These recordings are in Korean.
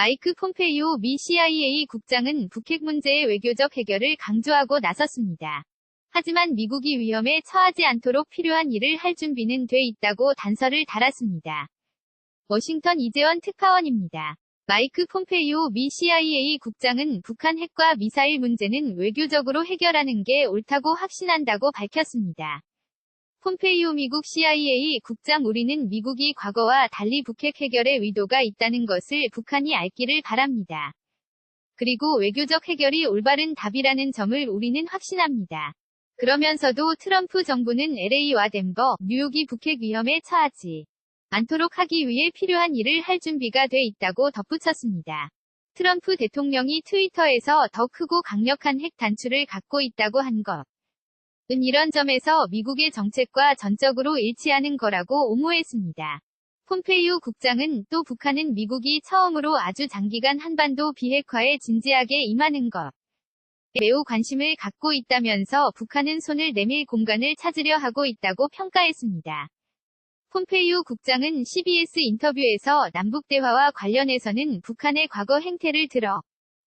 마이크 폼페이오 미 CIA 국장은 북핵 문제의 외교적 해결을 강조하고 나섰습니다. 하지만 미국이 위험에 처하지 않도록 필요한 일을 할 준비는 돼 있다고 단서를 달았습니다. 워싱턴 이재원 특파원입니다. 마이크 폼페이오 미 CIA 국장은 북한 핵과 미사일 문제는 외교적으로 해결하는 게 옳다고 확신한다고 밝혔습니다. 폼페이오 미국 CIA 국장 우리는 미국이 과거와 달리 북핵 해결에 의도가 있다는 것을 북한이 알기를 바랍니다. 그리고 외교적 해결이 올바른 답이라는 점을 우리는 확신합니다. 그러면서도 트럼프 정부는 LA와 덴버, 뉴욕이 북핵 위험에 처하지 않도록 하기 위해 필요한 일을 할 준비가 돼 있다고 덧붙였습니다. 트럼프 대통령이 트위터에서 더 크고 강력한 핵 단추를 갖고 있다고 한 것. 이런 점에서 미국의 정책과 전적으로 일치하는 거라고 옹호했습니다. 폼페이오 국장은 또 북한은 미국이 처음으로 아주 장기간 한반도 비핵화에 진지하게 임하는 것 매우 관심을 갖고 있다면서 북한은 손을 내밀 공간을 찾으려 하고 있다고 평가했습니다. 폼페이오 국장은 CBS 인터뷰에서 남북대화와 관련해서는 북한의 과거 행태를 들어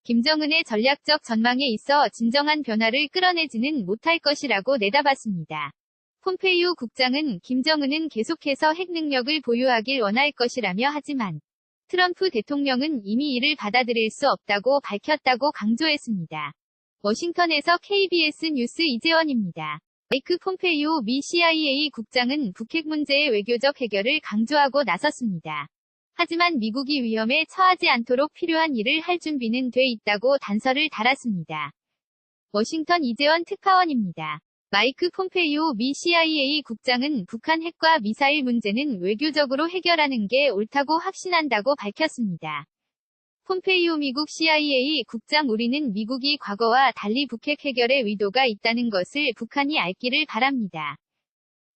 김정은의 전략적 전망에 있어 진정한 변화를 끌어내지는 못할 것이라고 내다봤습니다. 폼페이오 국장은 김정은은 계속해서 핵 능력을 보유하길 원할 것이라며 하지만 트럼프 대통령은 이미 이를 받아들일 수 없다고 밝혔다고 강조했습니다. 워싱턴에서 KBS 뉴스 이재원입니다. 마이크 폼페이오 미 CIA 국장은 북핵 문제의 외교적 해결을 강조하고 나섰습니다. 하지만 미국이 위험에 처하지 않도록 필요한 일을 할 준비는 돼 있다고 단서를 달았습니다. 워싱턴 이재원 특파원입니다. 마이크 폼페이오 미 CIA 국장은 북한 핵과 미사일 문제는 외교적으로 해결하는 게 옳다고 확신한다고 밝혔습니다. 폼페이오 미국 CIA 국장 우리는 미국이 과거와 달리 북핵 해결에 의도가 있다는 것을 북한이 알기를 바랍니다.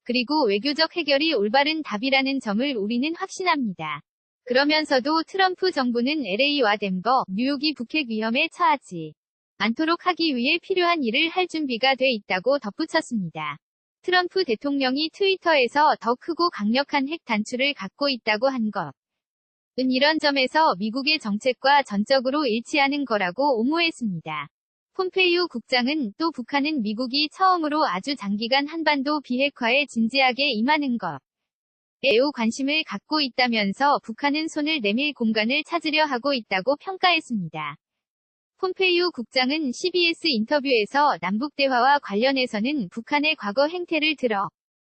그리고 외교적 해결이 올바른 답이라는 점을 우리는 확신합니다. 그러면서도 트럼프 정부는 LA와 덴버, 뉴욕이 북핵 위험에 처하지 않도록 하기 위해 필요한 일을 할 준비가 돼 있다고 덧붙였습니다. 트럼프 대통령이 트위터에서 더 크고 강력한 핵 단추를 갖고 있다고 한 것. 이런 점에서 미국의 정책과 전적으로 일치하는 거라고 옹호했습니다. 폼페이오 국장은 또 북한은 미국이 처음으로 아주 장기간 한반도 비핵화에 진지하게 임하는 것 매우 관심을 갖고 있다면서 북한은 손을 내밀 공간을 찾으려 하고 있다고 평가했습니다. 폼페이오 국장은 CBS 인터뷰에서 남북대화와 관련해서는 북한의 과거 행태를 들어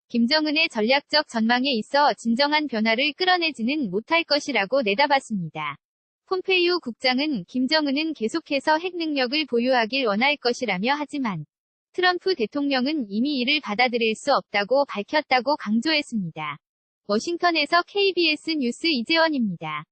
김정은의 전략적 전망에 있어 진정한 변화를 끌어내지는 못할 것이라고 내다봤습니다. 폼페이오 국장은 김정은은 계속해서 핵 능력을 보유하길 원할 것이라며 하지만 트럼프 대통령은 이미 이를 받아들일 수 없다고 밝혔다고 강조했습니다. 워싱턴에서 KBS 뉴스 이재원입니다.